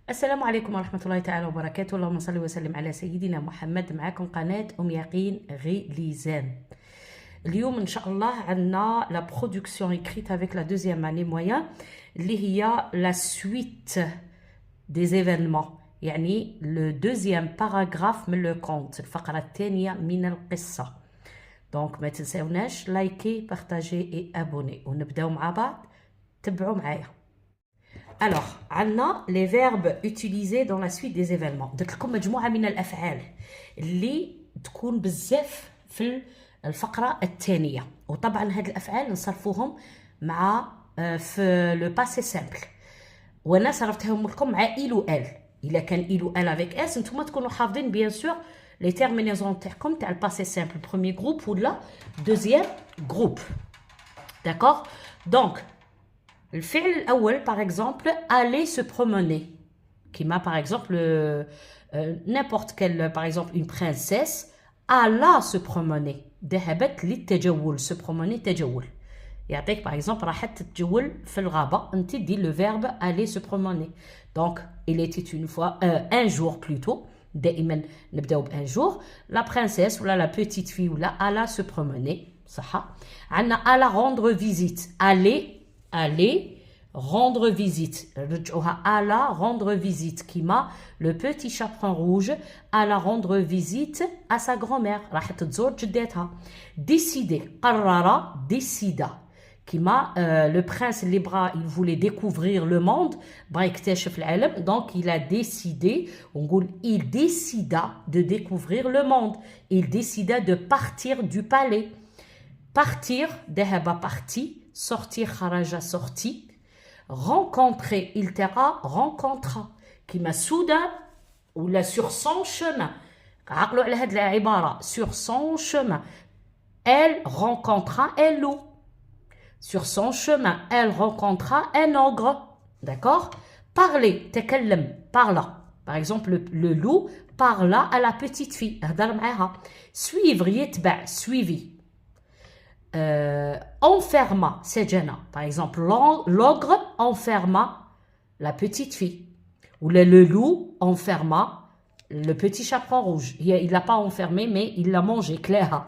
السلام عليكم ورحمة الله تعالى وبركاته. اللهم صل وسلم على سيدنا محمد. معكم قناة يقين غيليزان. اليوم إن شاء الله عندنا la production écrite avec la deuxième année moyen اللي هي la suite des événements، يعني le deuxième paragraphe من le conte، الفقرة الثانية من القصة. دونك ما تنساوناش لايكي بارتاجي اي ابوني ونبداو مع بعض. تبعوا معايا. Alors, عندنا les verbes utilisés dans la suite des événements. درت لكم مجموعة من الأفعال اللي تكون بزاف في الفقرة الثانية، وطبعا هاد الأفعال نصرفوهم مع في لو باسي سامبل، وانا صرفتهم لكم مع إل و إل. إلا كان إل و إل افيك إس نتوما تكونوا حافظين بيان سور لي تيرمينيزون تاعكم تاع الباسي سامبل بروميير جروب ولا دوزيام جروب. داكوغ. دونك الفعل الأول par exemple aller se promener، كيما par exemple n'importe quelle par exemple une princesse alla se promener، ذهبت للتجول. se promener تجول، يعطيك par exemple راحت تتجول في الغابة، انت دير le verbe aller se promener. donc il était une fois un jour plutôt، دائما نبداو بان جور. la princesse ولا la petite fille ولا alla se promener صح. عندنا alla rendre visite، aller rendre visite، رجعوها alla rendre visite، كيما le petit chaperon rouge alla rendre visite à sa grand-mère، راحت تزور جدتها. décider قرر، décida، كيما le prince اللي بغا il voulait découvrir le monde، بغا يكتشف العالم، donc il a décidé، ونقول il décida de découvrir le monde، il décida de partir du palais. partir ذهب parti، sortir خرج sorti. rencontrer التقى rencontra، كيما soudain ولا sur son chemin. عقلوا على هاد العبارة sur son chemin. elle rencontra un loup. sur son chemin elle rencontra un ogre. d'accord. parler تكلم parla، par exemple le loup parla à la petite fille، هضر معاها. suivre يتبع suivi. enferma سجن، par exemple l'ogre enferma la petite fille، ou le loup enferma le petit chaperon rouge. il l'a pas enfermé mais il l'a mangé. clair.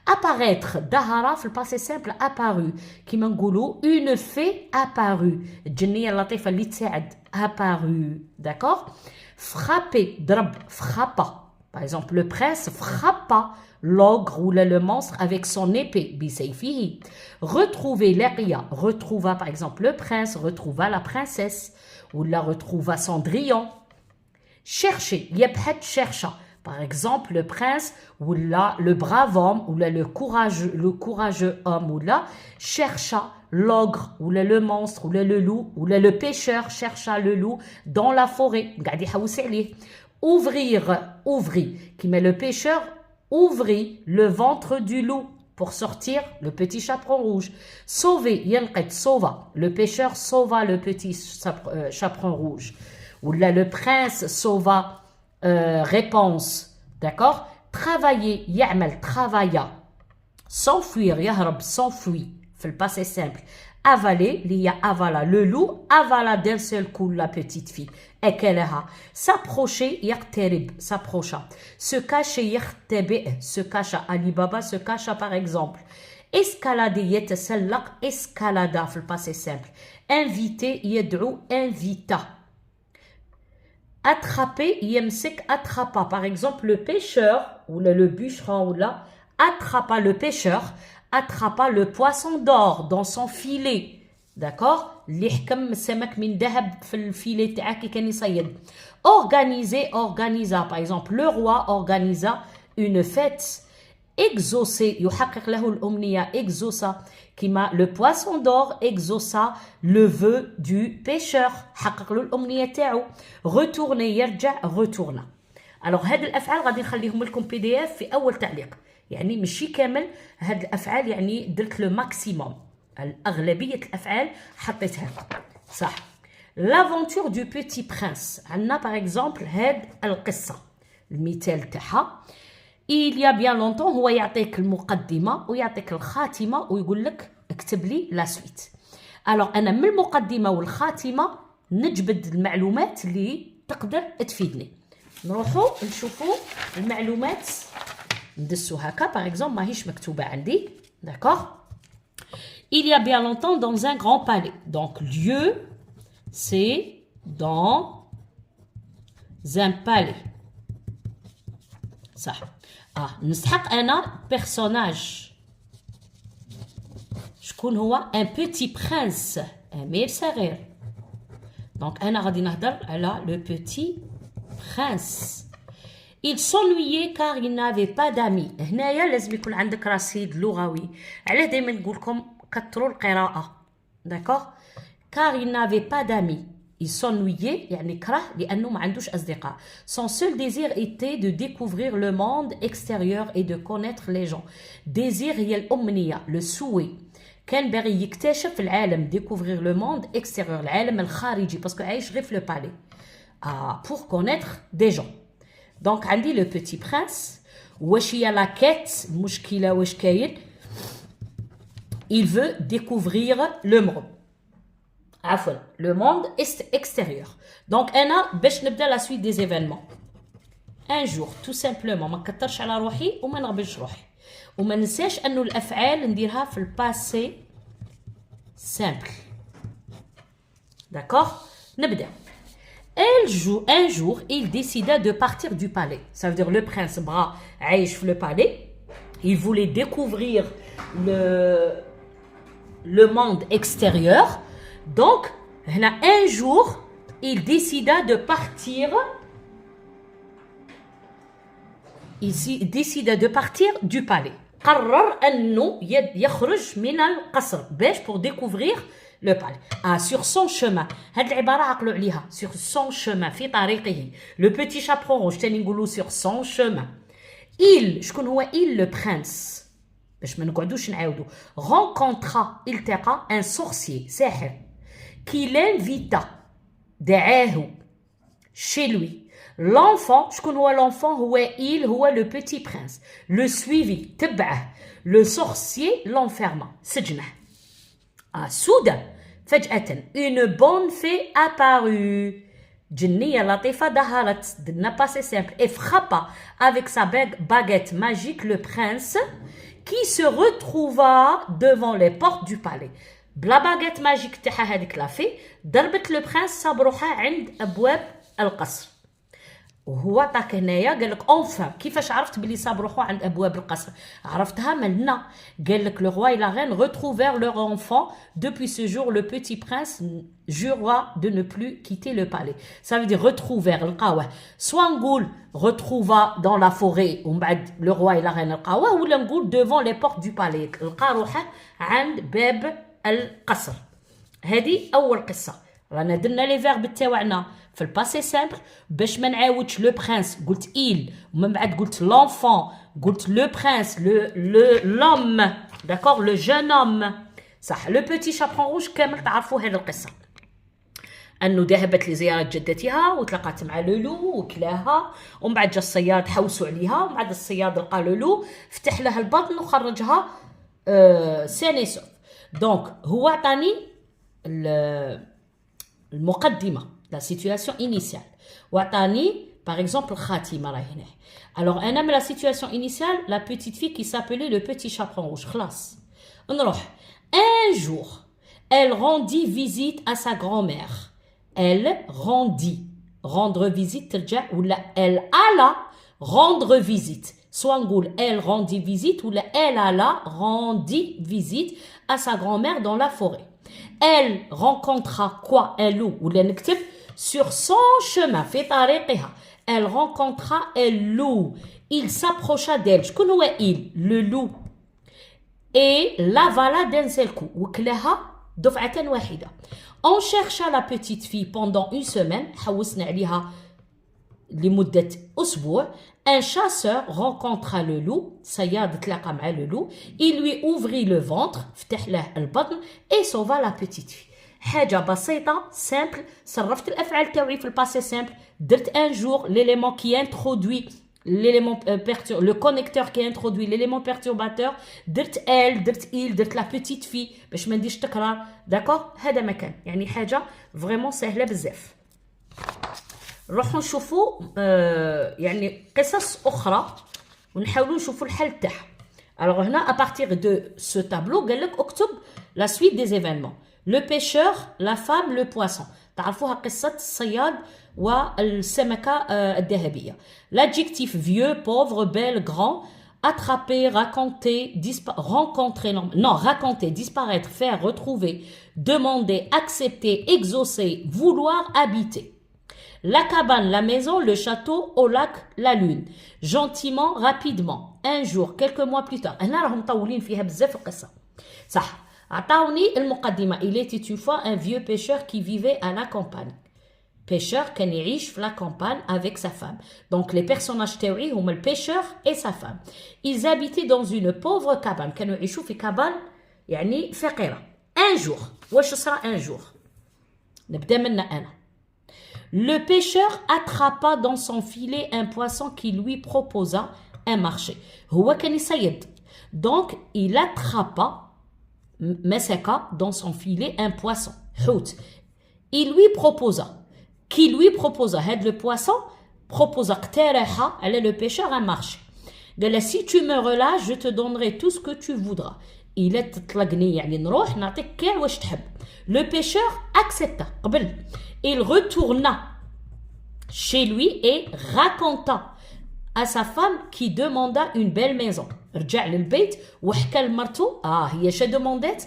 apparaître ظهر في الباسي سامبل apparu، كيما نقولوا une fée apparue، الجنية اللطيفة اللي تساعد apparu. d'accord. frapper ضرب frappa، par exemple le prince frappa l'ogre ou le monstre avec son épée بسيفه. retrouver لقيا retrouva par exemple le prince retrouva la princesse ou la retrouva Cendrillon. chercher يبحث chercha، par exemple le prince ou le brave homme ou le courageux homme ou chercha l'ogre ou le monstre ou le loup ou le pêcheur chercha le loup dans la forêt. قاعد يحوس عليه. ouvrir qui met le pêcheur ouvrit le ventre du loup pour sortir le petit chaperon rouge. sauver ينقذ sauva، le pêcheur sauva le petit chaperon rouge. ou là le prince sauva réponse. d'accord. travailler يعمل travailla. s'enfuir يهرب s'enfuit في le passé simple. avaler اللي هي avala، le loup avala d'un seul coup la petite fille أكلها. s'approcher يقترب s'approcha. se cacher يختبئ se cacha. Ali Baba se cacha par exemple. escalader يتسلق escalada في le passé simple. inviter يدعو invita. attraper يمسك attrapa، par exemple le pêcheur ou le bûcheron ou attrapa le pêcheur attrapa le poisson d'or dans son filet. d'accord. اللي حكم السمك من ذهب في الفيلي تاعك كي كان يصيد. organiser organisa، par exemple le roi organisa une fête. exaucer يحقق له الأمنية exauça، كما le poisson d'or exauça le vœu du pêcheur، حقق له الأمنية تاعو. retourner يرجع retourna. alors هاد الأفعال غادي نخليهم لكم PDF في أول تعليق، يعني ماشي كامل هاد الافعال، يعني درت لو ماكسيموم، اغلبيه الافعال حطيتها صح. لافونتور دو بيتي برانس، عندنا باغ اكزومبل هاد القصه المثال تاعها. il y a bien longtemps، هو يعطيك المقدمه ويعطيك الخاتمه ويقول لك اكتب لي لا سويت. الوغ انا من المقدمه والخاتمه نجبد المعلومات اللي تقدر تفيدني. نروحوا نشوفوا المعلومات ندسو هكا. باغ اكزومبل ماهيش مكتوبه عندي. داكوغ. Il y a bien longtemps dans un grand palais. Donc lieu c'est dans un palais. صح. نستحق انا personnage. شكون هو؟ un petit prince. امير صغير. Donc انا غادي نهضر على le petit prince. Il s'ennuyait car il n'avait pas d'amis. هنايا لازم يكون عندك رصيد لغوي. علاه دائما نقول لكم كثروا القراءة. داكوغ. car il n'avait pas d'amis. Il s'ennuyait يعني كره لأنه ما عندوش أصدقاء. Son seul désir était de découvrir le monde extérieur et de connaître les gens. désir هي الأمنية, le souhait. كان باغي يكتشف العالم, découvrir le monde extérieur, العالم الخارجي, parce que عايش غير في le palais. Pour connaître des gens. Donc عندي le petit prince. واش هي لا كيت, المشكلة واش كاين. Il veut découvrir le monde. عفوا, le monde extérieur. Donc أنا باش نبدا la suite des événements. Un jour, tout simplement, ما نكترش على روحي وما نغبنش روحي. وما ننساش أنه الأفعال نديرها في الباسي simple. D'accord? نبدا. Un jour, il décida de partir du palais. Ça veut dire le prince bras عايش في le palais. Il voulait découvrir le monde extérieur. Donc, un jour, il décida de partir. Il décida de partir du palais. قرر أنه يخرج من القصر باش pour découvrir le palais. Sur son chemin. هاد العبارة عقلوا عليها. Sur son chemin. في طريقه. Le petit chaperon rouge. تاني نقولوا sur son chemin. Il. شكون هو il le prince. باش ما نقعدوش نعاودوا. Rencontra. التقى un sorcier. ساحر. Qui l'invita. دعاه. Chez lui. L'enfant, شكون هو l'enfant هو il هو le petit prince. Le suivi, تبعه. Le sorcier l'enferma. سجنه. soudain, فجأة, une bonne fée apparut. جنية لطيفة ظهرت. دنا passé simple. Et frappa avec sa baguette magique le prince qui se retrouva devant les portes du palais. بلا باغيت ماجيك تاعها هذيك لافي ضربت لو برانس صاب روحها عند ابواب القصر. وهو عطاك هنايا قال لك اونفان. كيفاش عرفت بلي صاب روحو عند ابواب القصر؟ عرفتها ملنا. قال لك لو رoi et la reine retrouvèrent leur enfant. Depuis ce jour le petit prince jura de ne plus quitter le palais. Ça veut dire retrouvèrent لقاوه. soit نقول retrouva dans la forêt ومن بعد le roi et la reine لقاوه, ولا نقول devant les portes du palais لقى روحه عند باب القصر. هذه اول قصه. رانا درنا لي فيرب تاعنا في الباسي سامبل باش ما نعاودش لو برانس قلت il ومن بعد قلت لونفون قلت لو برانس لوم. داكور. لو جون اوم. صح. لو بوتي شابرون روج كامل تعرفوا هذه القصه. انه ذهبت لزياره جدتها وتلاقات مع لولو وكلاها, ومن بعد جا الصياد حوسوا عليها, ومن بعد الصياد لقى لولو فتح لها البطن وخرجها ساني سوف. دونك هو عطاني المقدمه لا سيتوياسيون انيسيال, وعطاني باغ اكزومبل خاتمه راهي هنا. الوغ انا من لا سيتوياسيون انيسيال لا بيتيت في كي سابيلي لو بيتي شابرون روج. خلاص نروح. ان جور elle rendit visite à sa grand-mère. Elle rendit. rendre visite ترجع ولا elle alla rendre visite. soit نقول elle rendit visite ولا elle alla rendit visite à sa grand-mère dans la forêt. Elle rencontra quoi? un loup ولا نكتب sur son chemin في طريقها. Elle rencontra un loup. Il s'approcha d'elle. شكون هو il? le loup. Et l'avala d'un seul coup. وكلها دفعة واحدة. On chercha la petite fille pendant une semaine. حوسنا عليها لمدة أسبوع. Un chasseur rencontra le loup. صياد تلاقى مع le loup. Il lui ouvrit le ventre. فتح له البطن. Et sauva la petite fille. حاجة بسيطة simple. صرفت الأفعال تاوعي في الباسé simple. درت un jour l'élément qui introduit l'élément le connecteur qui introduit l'élément perturbateur. درت elle, درت il, درت la petite fille باش ما نديرش تكرار. داكور. هذا مكان يعني حاجة فريمون سهلة بزاف. نروحوا نشوفوا يعني قصص اخرى ونحاولوا نشوفوا الحل تاعها. Alors هنا à partir de ce tableau قال لك اكتب la suite des événements. Le pêcheur, la femme, le poisson. تعرفوها قصة الصياد والسمكة الذهبية. L'adjectif vieux, pauvre, belle, grand, attraper, raconter, rencontrer, non, raconter, disparaître, faire, retrouver, demander, accepter, exaucer, vouloir, habiter. La cabane, la maison, le château, au lac, la lune. Gentiment, rapidement. Un jour, quelques mois plus tard. هنا راهم مطولين فيها بزاف القصة. صح. عطاوني المقدمة. Il était une fois un vieux pêcheur qui vivait à la campagne. Pêcheur كان يعيش في la campagne avec sa femme. Donc les personnages تاوعي هما le pêcheur et sa femme. Ils habitaient dans une pauvre cabane. كانوا يعيشوا في cabane يعني فقيرة. Un jour. واش صرا un jour؟ نبدأ منا أنا. Le pêcheur attrapa dans son filet un poisson qui lui proposa un marché. هو كان يصيد. Donc il attrapa مسك dans son filet un poisson. حوت. Il lui proposa. Qui lui proposa هاد le poisson proposa اقترح على le pêcheur un marché. قال له si tu me relâches je te donnerai tout ce que tu voudras. إلا تطلقني يعني نروح نعطيك كاع واش تحب. Le pêcheur accepta. قبل. Il retourna chez lui et raconta à sa femme qui demanda une belle maison. رجع للبيت وحكى لمرته هي شا دوموندات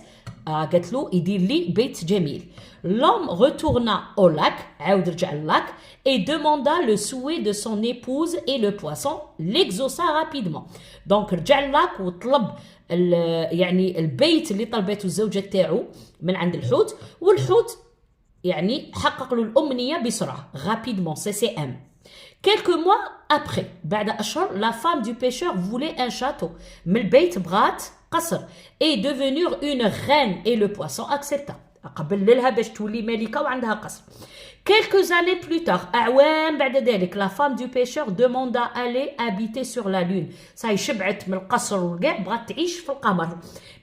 قالت له يدير لي بيت جميل. L'homme retourna au lac, عاود رجع لللاك, et demanda le souhait de son épouse et le poisson l'exauça rapidement. Donc رجع لللاك وطلب يعني البيت اللي طلبته الزوجة تاعو من عند الحوت, والحوت يعني حقق له الأمنية بسرعة. Rapidement, CCM. Quelques mois après, بعد أشهر, la femme du pêcheur voulait un château. من البيت بغات قصر. Et devenir une reine et le poisson accepta. قبل لها باش تولي ملكة وعندها قصر. Quelques années plus tard, أعوام بعد ذلك, la femme du pêcheur demanda aller habiter sur la lune. صاي شبعت من القصر والكاع بغات تعيش في القمر.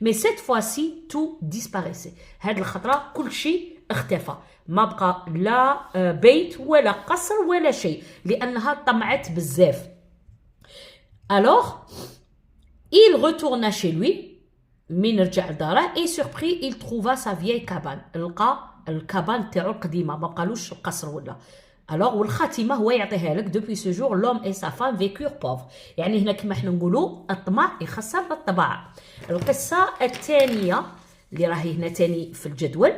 Mais cette fois-ci, tout disparaissait. هاد الخطرة كل شيء اختفى. ما بقى لا بيت ولا قصر ولا شيء لأنها طمعت بزاف. Alors, il retourna chez lui. من رجع لداره et surpris il trouva sa vieille cabane. لقى الكابان تاعو القديمة ما بقالوش القصر ولا. Alors والخاتمة هو يعطيها لك. Depuis ce jour l'homme et sa femme vécurent pauvres. يعني هنا كما احنا نقولوا الطمع يخسر بالطباع. القصة الثانية اللي راهي هنا تاني في الجدول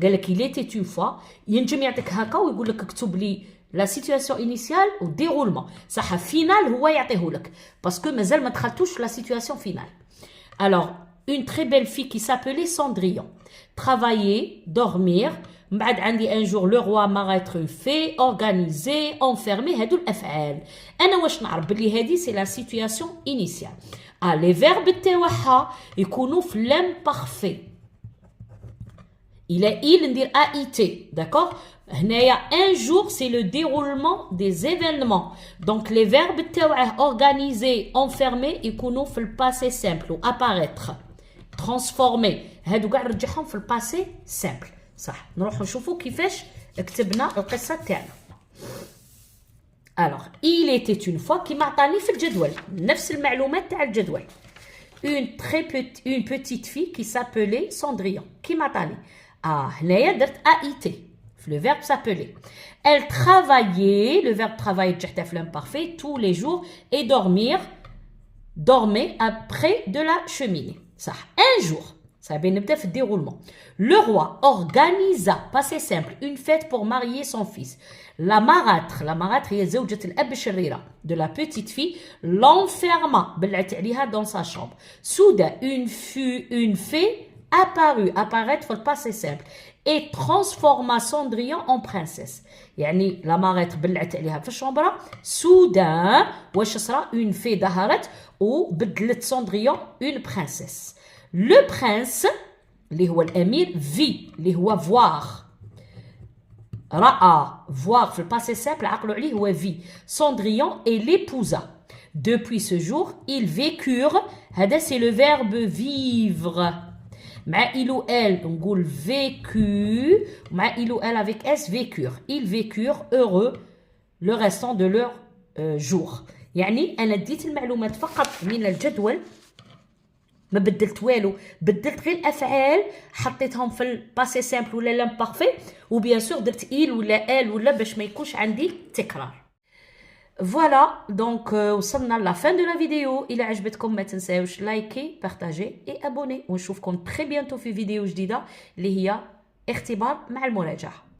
قال لك il était une fois. ينجم يعطيك هكا ويقول لك اكتب لي لا سيتواسيون انيسيال و ديرولمون. صح فينال هو يعطيه لك باسكو مازال ما دخلتوش لا سيتواسيون فينال. Alors une très belle fille qui s'appelait Cendrillon travailler, dormir. بعد عندي un jour le roi m'arrête une fée, organiser, enfermer. هادو الافعال. انا واش نعرف بلي هادي سي لا سيتواسيون انيسيال. لي فيرب تاعها يكونوا في l'imparfait. il ندير AIT, d'accord. هنايا un jour c'est le déroulement des événements. Donc les verbes تاعه organiser, enfermer يكونوا في الباسé simple ou apparaître, transformer. هادو كاع نرجعهم في الباسé simple. صح. نروحوا نشوفوا كيفاش كتبنا القصة تاعنا. Alors il était une fois كيما عطاني في الجدول نفس المعلومات تاع الجدول. Une petite fille qui s'appelait Cendrillon كيما عطاني. هنايا درت AIT في le verbe s'appeler. Elle travaillait, le verbe travailler تحتها في l'imparfait tous les jours et dormait après de la cheminée. صح. Un jour ça va نبدا في الديرولمون. Le roi organisa, passé simple, une fête pour marier son fils. La marâtre هي زوجة الأب الشريرة de la petite fille l'enferma بلعت عليها dans sa chambre. Soudain une fée apparut, apparaître في الباسé simple et transforma Cendrillon en princesse. يعني la marâtre بلعت عليها في الشومبرة. Soudain واش صرا une fée ظهرت وبدلت Cendrillon une princesse. Le prince اللي هو الأمير vit اللي هو voir رأى voir في الباسé simple عقلوا عليه هو vit. Cendrillon et l'épousa. Depuis ce jour ils vécurent. هذا c'est le verbe vivre. مع il ou elle نقول vécu. مع il ou elle avec s vécurent. Ils vécurent heureux le restant de leur jour. يعني أنا ديت المعلومات فقط من الجدول، ما بدلت والو، بدلت غير الافعال حطيتهم في الباسي سامبل ولا لامبارفي، وبيان سور درت ايل ولا ال ولا باش ما يكونش عندي تكرار. فوالا دونك وصلنا لا فان دو لا فيديو. الى عجبتكم ما تنساوش لايكي بارطاجي اي ابوني، ونشوفكم تري بيانتو في فيديو جديده اللي هي اختبار مع المراجعه.